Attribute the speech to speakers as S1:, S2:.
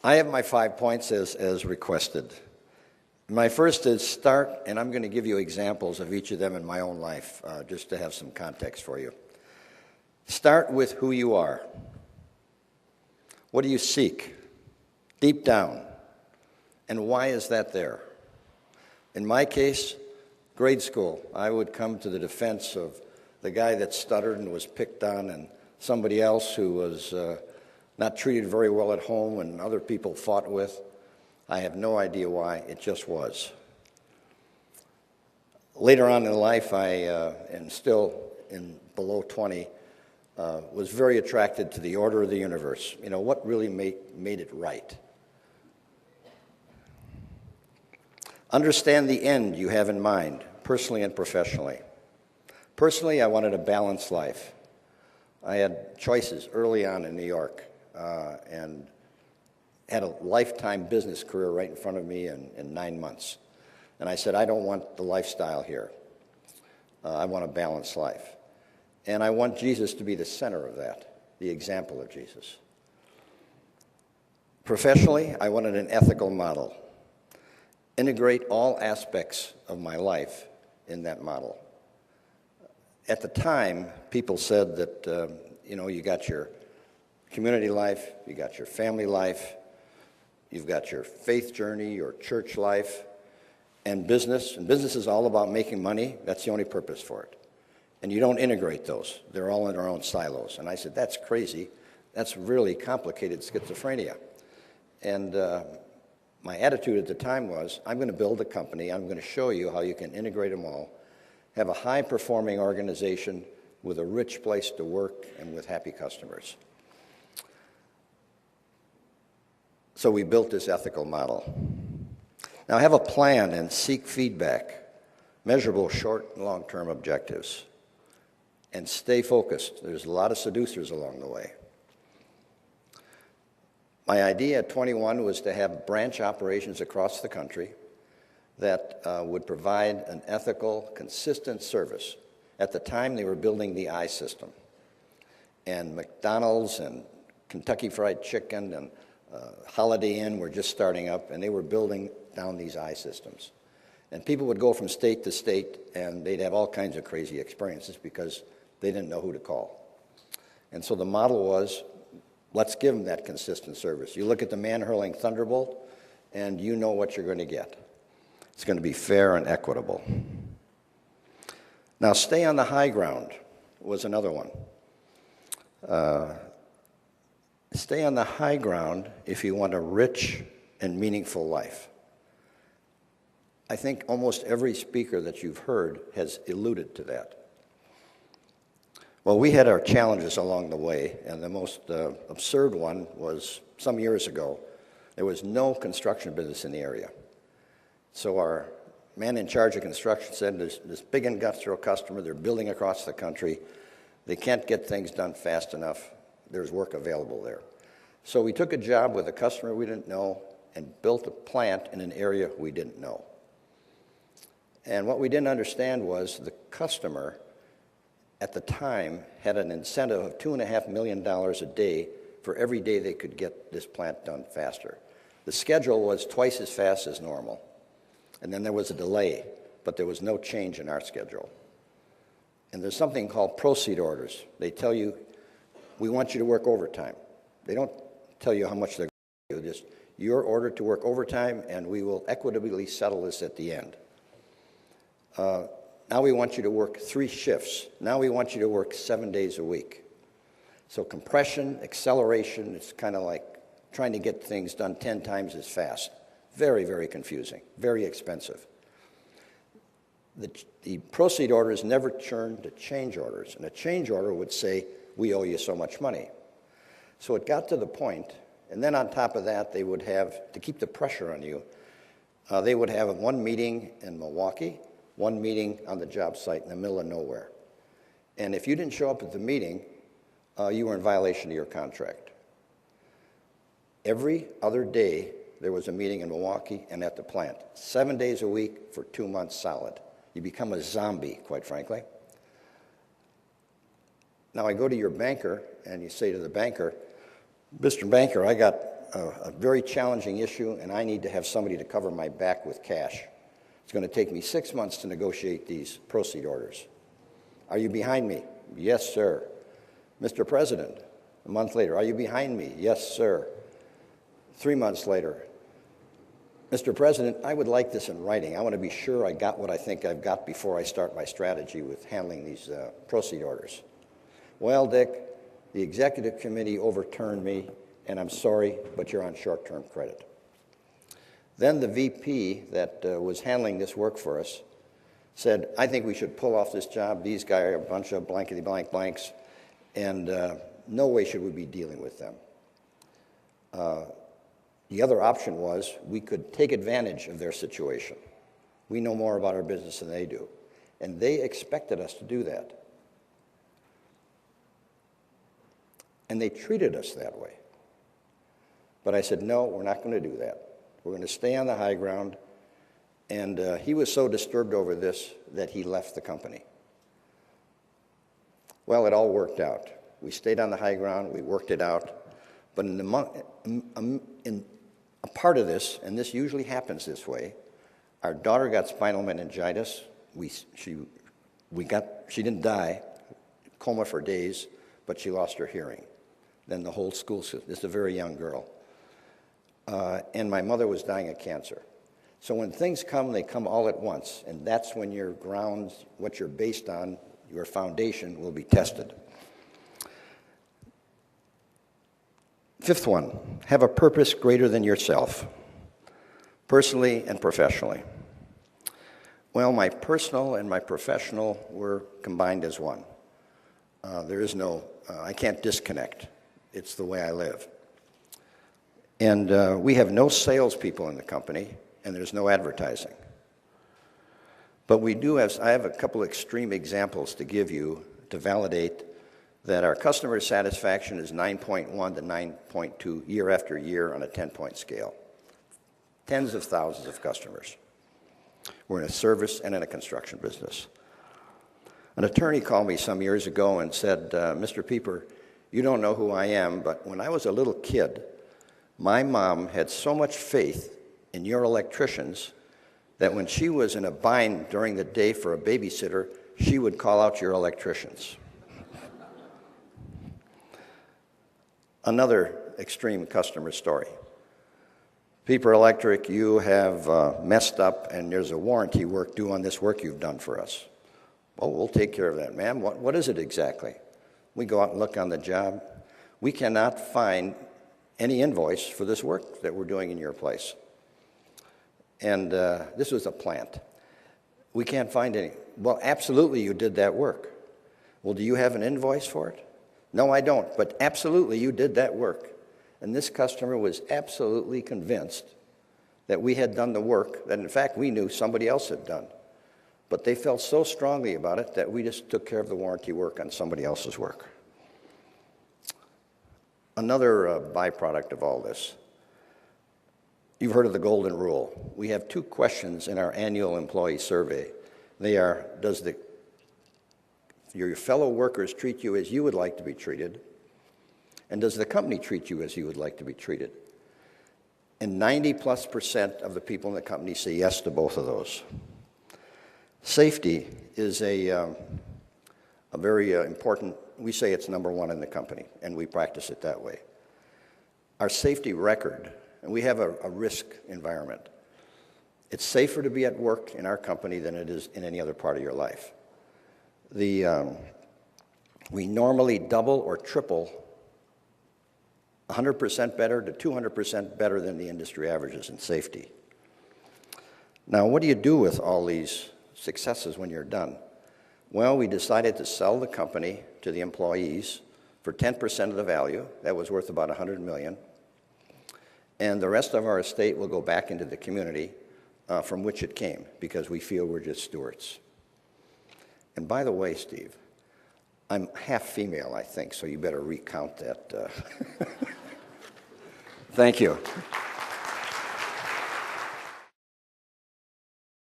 S1: I have my 5 points as requested. My first is start, and I'm going to give you examples of each of them in my own life, just to have some context for you. Start with who you are. What do you seek deep down? And why is that there? In my case, grade school, I would come to the defense of the guy that stuttered and was picked on, and somebody else who was not treated very well at home and other people fought with. I have no idea why, it just was. Later on in life, and still in below 20, was very attracted to the order of the universe. You know, what really made it right? Understand the end you have in mind, personally and professionally. Personally, I wanted a balanced life. I had choices early on in New York, and had a lifetime business career right in front of me in 9 months. And I said, I don't want the lifestyle here. I want a balanced life. And I want Jesus to be the center of that, the example of Jesus. Professionally, I wanted an ethical model. Integrate all aspects of my life in that model. At the time, people said that, you got your community life, you got your family life, you've got your faith journey, your church life, and business. And business is all about making money. That's the only purpose for it. And you don't integrate those. They're all in their own silos. And I said, that's crazy. That's really complicated schizophrenia. And my attitude at the time was, I'm going to build a company. I'm going to show you how you can integrate them all, have a high-performing organization with a rich place to work and with happy customers. So we built this ethical model. Now have a plan and seek feedback, measurable short and long-term objectives, and stay focused. There's a lot of seducers along the way. My idea at 21 was to have branch operations across the country that would provide an ethical, consistent service. At the time, they were building the I system. And McDonald's and Kentucky Fried Chicken and Holiday Inn were just starting up, and they were building down these I systems. And people would go from state to state, and they'd have all kinds of crazy experiences because they didn't know who to call. And so the model was, let's give them that consistent service. You look at the man-hurling thunderbolt, and you know what you're going to get. It's going to be fair and equitable. Now, stay on the high ground was another one. Stay on the high ground if you want a rich and meaningful life. I think almost every speaker that you've heard has alluded to that. Well, we had our challenges along the way, and the most absurd one was some years ago. There was no construction business in the area. So our man in charge of construction said, there's this big industrial customer, they're building across the country, they can't get things done fast enough, there's work available there. So we took a job with a customer we didn't know and built a plant in an area we didn't know. And what we didn't understand was the customer at the time had an incentive of $2.5 million a day for every day they could get this plant done faster. The schedule was twice as fast as normal. And then there was a delay, but there was no change in our schedule. And there's something called proceed orders. They tell you, we want you to work overtime. They don't tell you how much they're going to do. Just, you're ordered to work overtime, and we will equitably settle this at the end. Now we want you to work 3 shifts. Now we want you to work 7 days a week. So compression, acceleration, it's kind of like trying to get things done 10 times as fast. Very, very confusing, very expensive. The proceed orders never turned to change orders, and a change order would say, we owe you so much money. So it got to the point, and then on top of that, they would have, to keep the pressure on you, they would have one meeting in Milwaukee, one meeting on the job site in the middle of nowhere. And if you didn't show up at the meeting, you were in violation of your contract. Every other day, there was a meeting in Milwaukee and at the plant. 7 days a week for 2 months solid. You become a zombie, quite frankly. Now I go to your banker, and you say to the banker, Mr. Banker, I got a very challenging issue, and I need to have somebody to cover my back with cash. It's going to take me 6 months to negotiate these proceed orders. Are you behind me? Yes, sir. Mr. President, a month later, are you behind me? Yes, sir. 3 months later, Mr. President, I would like this in writing. I want to be sure I got what I think I've got before I start my strategy with handling these proceed orders. Well, Dick, the executive committee overturned me, and I'm sorry, but you're on short-term credit. Then the VP that was handling this work for us said, I think we should pull off this job. These guys are a bunch of blankety-blank blanks, and no way should we be dealing with them. The other option was we could take advantage of their situation. We know more about our business than they do, and they expected us to do that. And they treated us that way. But I said, no, we're not going to do that. We're going to stay on the high ground. And he was so disturbed over this that he left the company. Well, it all worked out. We stayed on the high ground. We worked it out. But in a part of this, and this usually happens this way, our daughter got spinal meningitis. She didn't die, coma for days, but she lost her hearing. Then the whole school system, this is a very young girl. And my mother was dying of cancer. So when things come, they come all at once, and that's when your grounds, what you're based on, your foundation will be tested. Fifth one, have a purpose greater than yourself, personally and professionally. Well, my personal and my professional were combined as one. There is no, I can't disconnect. It's the way I live. And we have no salespeople in the company, and there's no advertising. But we do have, I have a couple extreme examples to give you to validate that our customer satisfaction is 9.1 to 9.2 year after year on a 10-point scale. Tens of thousands of customers. We're in a service and in a construction business. An attorney called me some years ago and said, Mr. Pieper, you don't know who I am, but when I was a little kid, my mom had so much faith in your electricians that when she was in a bind during the day for a babysitter, she would call out your electricians. Another extreme customer story. Pieper Electric, you have messed up and there's a warranty work due on this work you've done for us. Well, we'll take care of that, ma'am. What is it exactly? We go out and look on the job. We cannot find any invoice for this work that we're doing in your place. And this was a plant. We can't find any. Well, absolutely you did that work. Well, do you have an invoice for it? No, I don't, but absolutely you did that work. And this customer was absolutely convinced that we had done the work that, in fact, we knew somebody else had done. But they felt so strongly about it that we just took care of the warranty work on somebody else's work. Another byproduct of all this, you've heard of the golden rule. We have two questions in our annual employee survey. They are, does your fellow workers treat you as you would like to be treated? And does the company treat you as you would like to be treated? And 90+% of the people in the company say yes to both of those. Safety is a very important, we say it's number one in the company, and we practice it that way. Our safety record, and we have a risk environment. It's safer to be at work in our company than it is in any other part of your life. We normally double or triple 100% better to 200% better than the industry averages in safety. Now, what do you do with all these successes when you're done? Well, we decided to sell the company to the employees for 10% of the value. That was worth about $100 million. And the rest of our estate will go back into the community from which it came, because we feel we're just stewards. And by the way, Steve, I'm half female, I think, so you better recount that. Thank you.